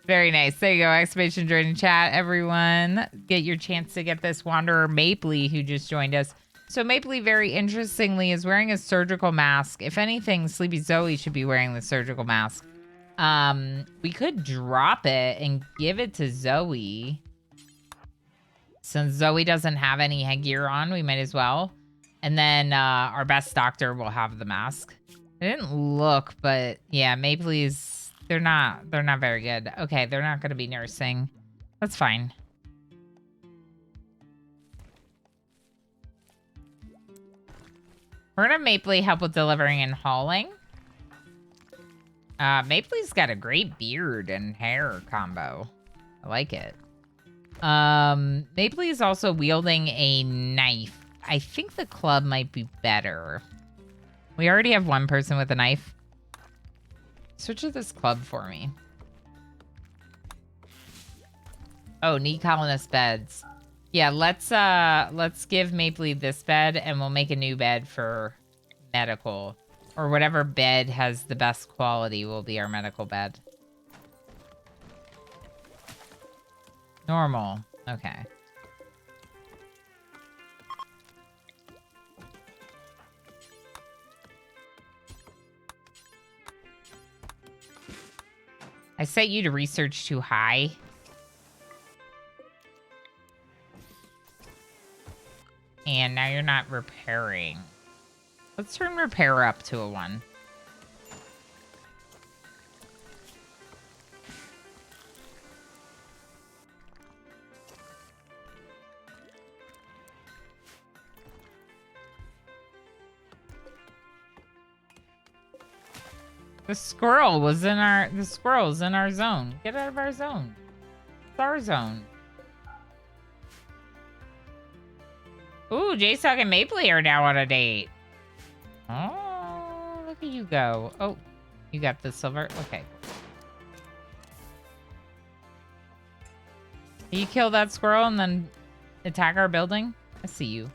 Very nice. There you go. Exclamation join in chat. Everyone, get your chance to get this Wanderer Mapley who just joined us. So Mapley, very interestingly, is wearing a surgical mask. If anything, Sleepy Zoe should be wearing the surgical mask. We could drop it and give it to Zoe. Since Zoe doesn't have any headgear on, we might as well. And then our best doctor will have the mask. I didn't look, but yeah, Mapley's, they're not very good. Okay, they're not going to be nursing. That's fine. We're going to Mapley help with delivering and hauling. Mapley's got a great beard and hair combo. I like it. Mapley is also wielding a knife. I think the club might be better. We already have one person with a knife. Switch to this club for me. Oh, need colonist beds. Yeah, let's give Mapley this bed and we'll make a new bed for medical. Or whatever bed has the best quality will be our medical bed. Normal. Okay. I set you to research too high. And now you're not repairing. Let's turn repair up to a 1. The squirrel's in our zone. Get out of our zone. It's our zone. Ooh, J-Sock and Mapley are now on a date. Oh, look at you go. Oh, you got the silver. Okay. You kill that squirrel and then attack our building? I see you.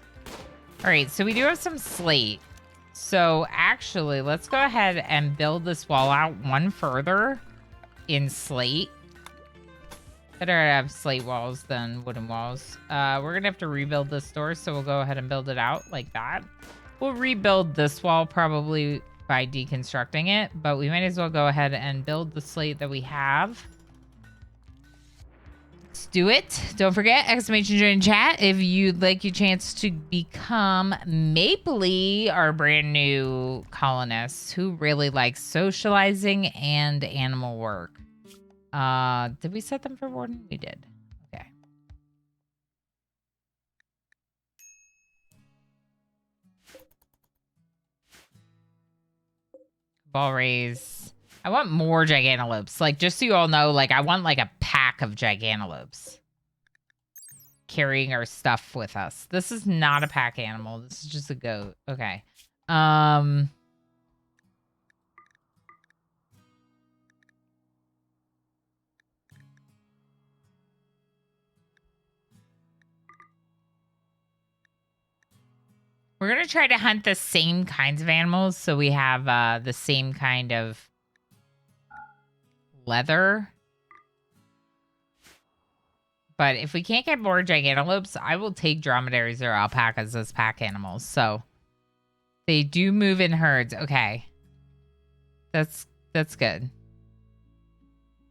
All right, so we do have some slate. So actually, let's go ahead and build this wall out 1 further in slate. Better have slate walls than wooden walls. We're gonna have to rebuild this door, so we'll go ahead and build it out like that. We'll rebuild this wall probably by deconstructing it, but we might as well go ahead and build the slate that we have. Let's do it. Don't forget, exclamation join chat if you'd like your chance to become Mapley, our brand new colonist who really likes socializing and animal work. Did we set them for warden? We did. Okay. Ball raise. I want more gigantelopes. Like, just so you all know, like, I want, like, a pack of gigantelopes carrying our stuff with us. This is not a pack animal. This is just a goat. Okay. We're going to try to hunt the same kinds of animals. So we have the same kind of leather. But if we can't get more gigantelopes, I will take dromedaries or alpacas as pack animals. So they do move in herds. Okay. That's good.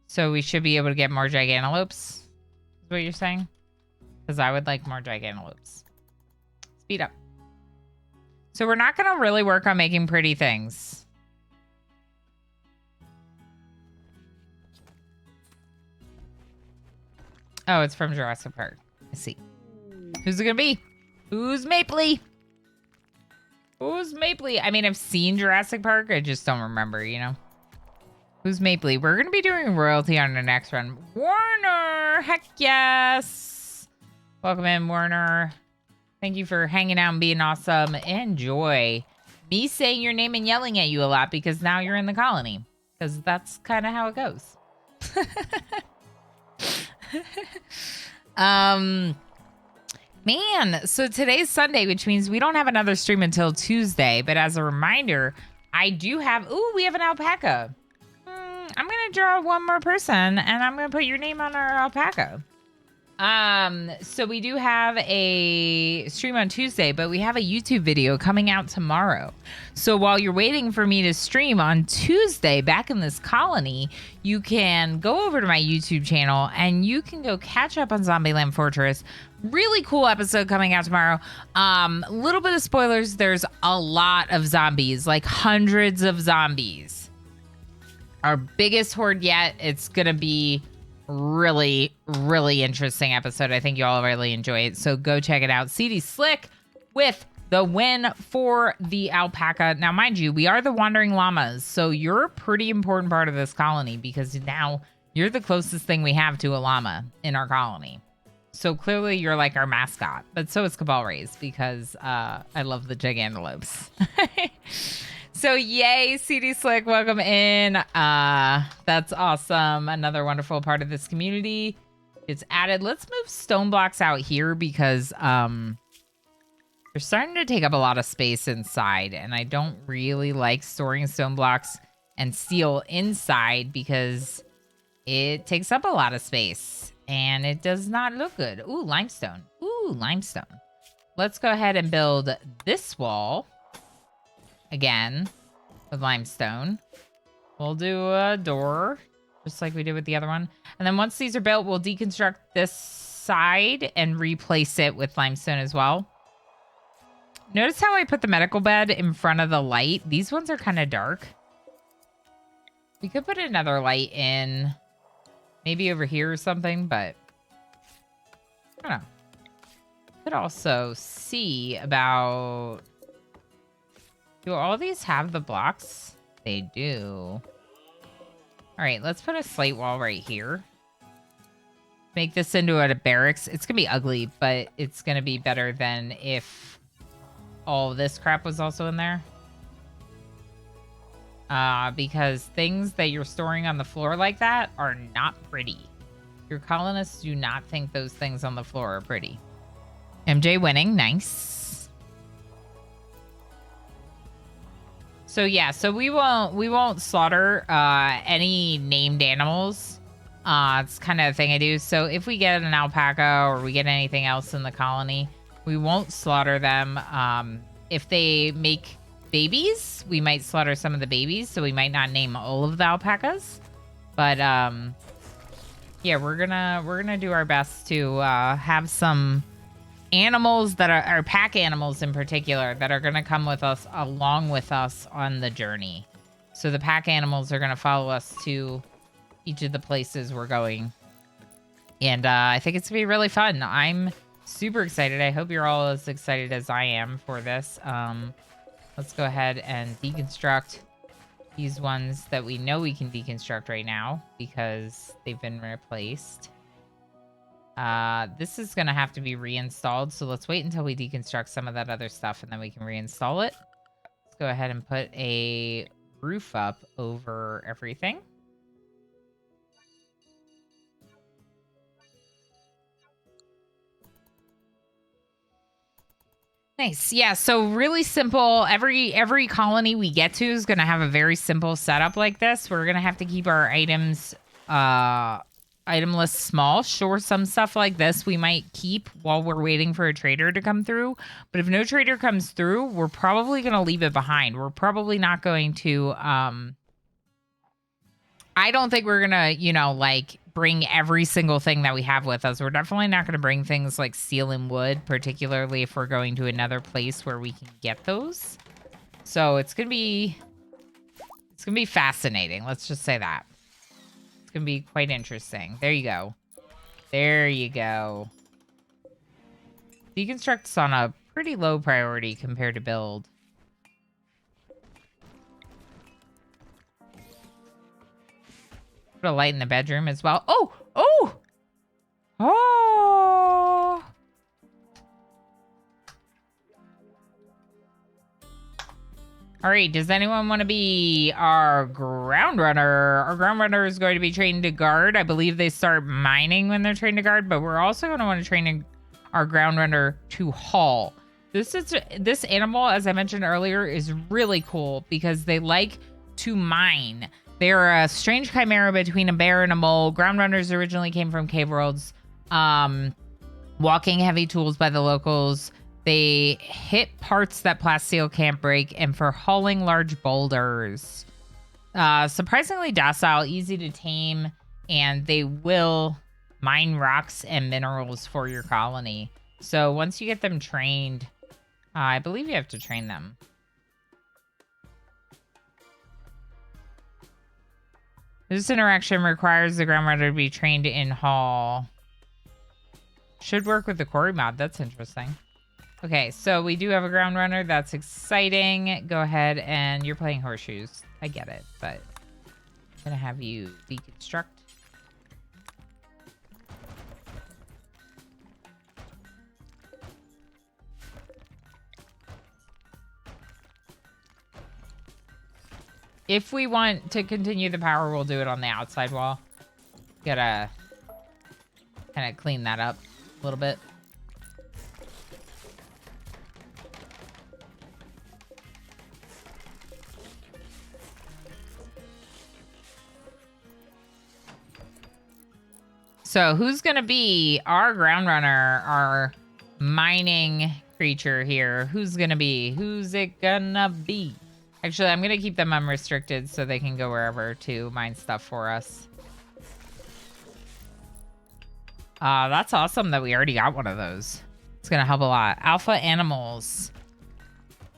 So we should be able to get more gigantelopes. Is what you're saying? Because I would like more gigantelopes. Speed up. So we're not going to really work on making pretty things. Oh, it's from Jurassic Park. I see. Who's it going to be? Who's Mapley? Who's Mapley? I mean, I've seen Jurassic Park. I just don't remember, you know? Who's Mapley? We're going to be doing royalty on the next run. Warner! Heck yes! Welcome in, Warner. Thank you for hanging out and being awesome. Enjoy me saying your name and yelling at you a lot because now you're in the colony. Because that's kind of how it goes. Man, so today's Sunday, which means we don't have another stream until Tuesday. But as a reminder, I do have... Ooh, we have an alpaca. I'm going to draw 1 more person, and I'm going to put your name on our alpaca. So we do have a stream on Tuesday, but we have a YouTube video coming out tomorrow. So while you're waiting for me to stream on Tuesday back in this colony, you can go over to my YouTube channel and you can go catch up on Zombieland Fortress. Really cool episode coming out tomorrow. Little bit of spoilers. There's a lot of zombies, like hundreds of zombies. Our biggest horde yet. It's going to be really, really interesting episode. I think you all really enjoy it. So go check it out. CD Slick with the win for the alpaca. Now, mind you, we are the wandering llamas, so you're a pretty important part of this colony because now you're the closest thing we have to a llama in our colony. So clearly you're like our mascot, but so is Cabal Rays because I love the gigantolopes. So yay, CD Slick, welcome in. That's awesome. Another wonderful part of this community. It's added. Let's move stone blocks out here because they're starting to take up a lot of space inside, and I don't really like storing stone blocks and steel inside because it takes up a lot of space and it does not look good. Ooh, limestone. Ooh, limestone. Let's go ahead and build this wall again with limestone. We'll do a door just like we did with the other one. And then once these are built, we'll deconstruct this side and replace it with limestone as well. Notice how I put the medical bed in front of the light? These ones are kind of dark. We could put another light in maybe over here or something, but I don't know. Could also see about... Do all these have the blocks? They do. All right, let's put a slate wall right here. Make this into a barracks. It's going to be ugly, but it's going to be better than if all this crap was also in there. Because things that you're storing on the floor like that are not pretty. Your colonists do not think those things on the floor are pretty. MJ winning. Nice. So yeah, so we won't slaughter any named animals. It's kind of a thing I do. So if we get an alpaca or we get anything else in the colony, we won't slaughter them. If they make babies, we might slaughter some of the babies, so we might not name all of the alpacas. But yeah, we're gonna do our best to have some animals that are pack animals in particular that are gonna come with us along with us on the journey. So the pack animals are gonna follow us to each of the places we're going, and I think it's gonna be really fun. I'm super excited. I hope you're all as excited as I am for this. Let's go ahead and deconstruct these ones that we know we can deconstruct right now because they've been replaced. This is going to have to be reinstalled, so let's wait until we deconstruct some of that other stuff and then we can reinstall it. Let's go ahead and put a roof up over everything. Nice. Yeah, so really simple. Every colony we get to is going to have a very simple setup like this. We're going to have to keep our items item list small. Sure, some stuff like this we might keep while we're waiting for a trader to come through. But if no trader comes through, we're probably going to leave it behind. We're probably not going to... I don't think we're going to, like... bring every single thing that we have with us. We're definitely not going to bring things like steel and wood, particularly if we're going to another place where we can get those. So it's going to be fascinating. Let's just say that. It's going to be quite interesting. There you go. There you go. Deconstruct's on a pretty low priority compared to build. Put a light in the bedroom as well. Oh! Oh! Oh! All right, does anyone want to be our ground runner? Our ground runner is going to be trained to guard. I believe they start mining when they're trained to guard, but we're also going to want to train our ground runner to haul. This animal, as I mentioned earlier, is really cool because they like to mine. They're a strange chimera between a bear and a mole. Ground runners originally came from cave worlds. Walking heavy tools by the locals. They hit parts that plasteel can't break, and for hauling large boulders. Surprisingly docile, easy to tame, and they will mine rocks and minerals for your colony. So once you get them trained, I believe you have to train them. This interaction requires the ground runner to be trained in haul. Should work with the quarry mod. That's interesting. Okay, so we do have a ground runner. That's exciting. Go ahead, and you're playing horseshoes. I get it, but I'm gonna have you deconstruct. If we want to continue the power, we'll do it on the outside wall. Gotta kind of clean that up a little bit. So who's going to be our ground runner, our mining creature here? Who's going to be? Who's it going to be? Actually, I'm going to keep them unrestricted so they can go wherever to mine stuff for us. That's awesome that we already got one of those. It's going to help a lot. Alpha Animals.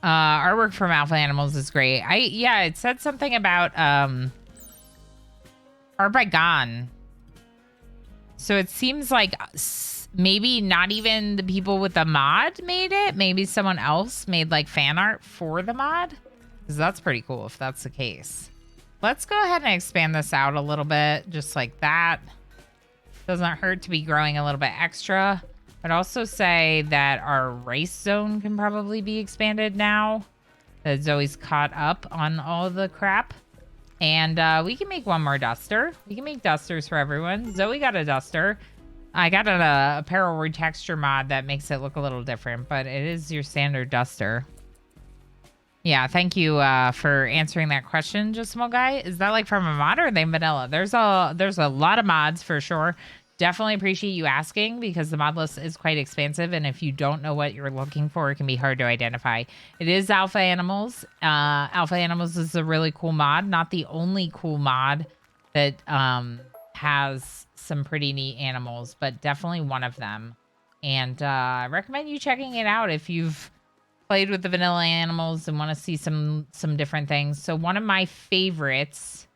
Artwork from Alpha Animals is great. Yeah, it said something about art by Gone. So it seems like maybe not even the people with the mod made it. Maybe someone else made like fan art for the mod. Because that's pretty cool if that's the case. Let's go ahead and expand this out a little bit. Just like that. Doesn't hurt to be growing a little bit extra. I'd also say that our race zone can probably be expanded now. That Zoe's caught up on all the crap. And we can make one more duster. We can make dusters for everyone. Zoe got a duster. I got an apparel retexture mod that makes it look a little different, but it is your standard duster. Yeah, thank you for answering that question, Just Small Guy. Is that like from a mod or are they vanilla? There's a lot of mods for sure. Definitely appreciate you asking because the mod list is quite expansive, and if you don't know what you're looking for, it can be hard to identify. It is Alpha Animals. Alpha Animals is a really cool mod, not the only cool mod that has some pretty neat animals, but definitely one of them. And I recommend you checking it out if you've played with the vanilla animals and want to see some different things. So one of my favorites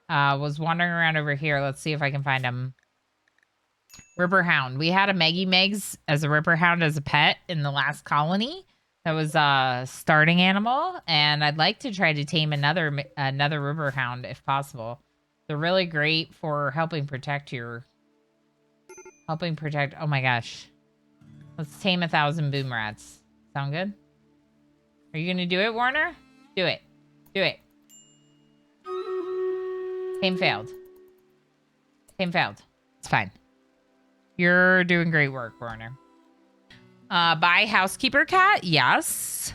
was wandering around over here. Let's see if I can find him. Ripper Hound. We had a Meggy Megs as a Ripper Hound as a pet in the last colony. That was a starting animal, and I'd like to try to tame another Ripper Hound if possible. They're really great for helping protect. Oh my gosh. Let's tame 1,000 boom rats. Sound good? Are you gonna do it, Warner? Do it. Do it. Tame failed. Tame failed. It's fine. You're doing great work, Warner. Buy housekeeper cat? Yes.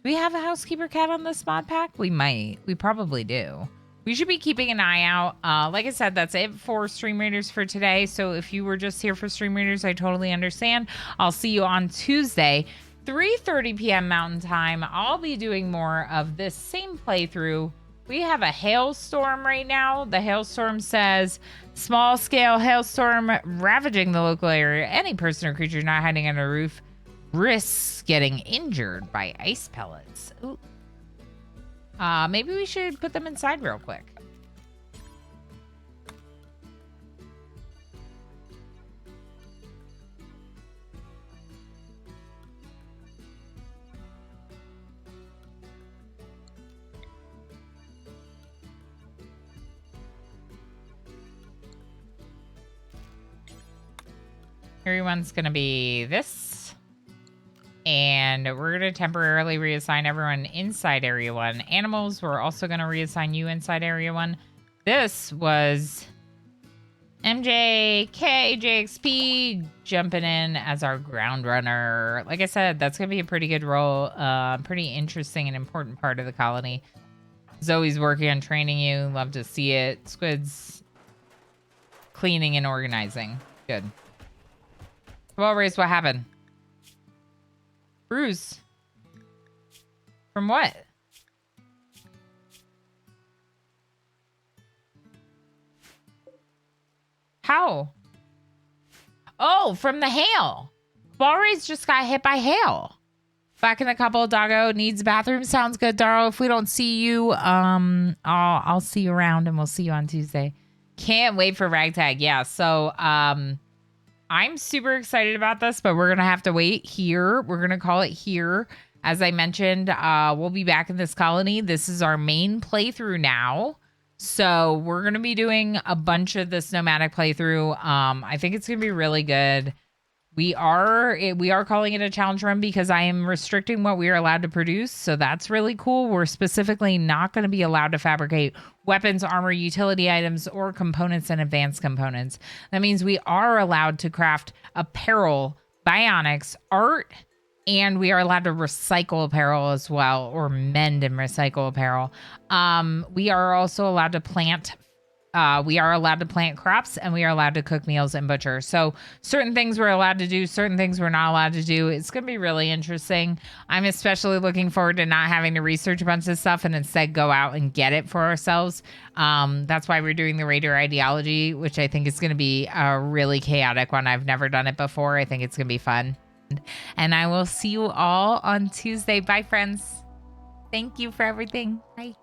Do we have a housekeeper cat on this mod pack? We might. We probably do. We should be keeping an eye out. Like I said, that's it for Stream Readers for today. So if you were just here for Stream Readers, I totally understand. I'll see you on Tuesday, 3:30 p.m. Mountain Time. I'll be doing more of this same playthrough. We have a hailstorm right now. The hailstorm says, small scale hailstorm ravaging the local area. Any person or creature not hiding under a roof risks getting injured by ice pellets. Ooh. Maybe we should put them inside real quick. Everyone's going to be this. And we're going to temporarily reassign everyone inside Area 1. Animals, we're also going to reassign you inside Area 1. This was MJKJXP jumping in as our ground runner. Like I said, that's going to be a pretty good role. Pretty interesting and important part of the colony. Zoe's working on training you. Love to see it. Squid's cleaning and organizing. Good. Well, Race, what happened? Bruise. From what? How? Oh, from the hail. Ballrace just got hit by hail. Back in a couple. Doggo needs a bathroom. Sounds good, Darrow. If we don't see you, I'll see you around and we'll see you on Tuesday. Can't wait for Ragtag. Yeah, so I'm super excited about this, but we're going to have to wait here. We're going to call it here. As I mentioned, we'll be back in this colony. This is our main playthrough now. So we're going to be doing a bunch of this nomadic playthrough. I think it's going to be really good. We are calling it a challenge run because I am restricting what we are allowed to produce. So that's really cool. We're specifically not going to be allowed to fabricate weapons, armor, utility items, or components and advanced components. That means we are allowed to craft apparel, bionics, art, and we are allowed to recycle apparel as well, or mend and recycle apparel. We are also allowed to plant crops, and we are allowed to cook meals and butcher. So certain things we're allowed to do, certain things we're not allowed to do. It's going to be really interesting. I'm especially looking forward to not having to research a bunch of stuff and instead go out and get it for ourselves. That's why we're doing the Raider ideology, which I think is going to be a really chaotic one. I've never done it before. I think it's going to be fun. And I will see you all on Tuesday. Bye, friends. Thank you for everything. Bye.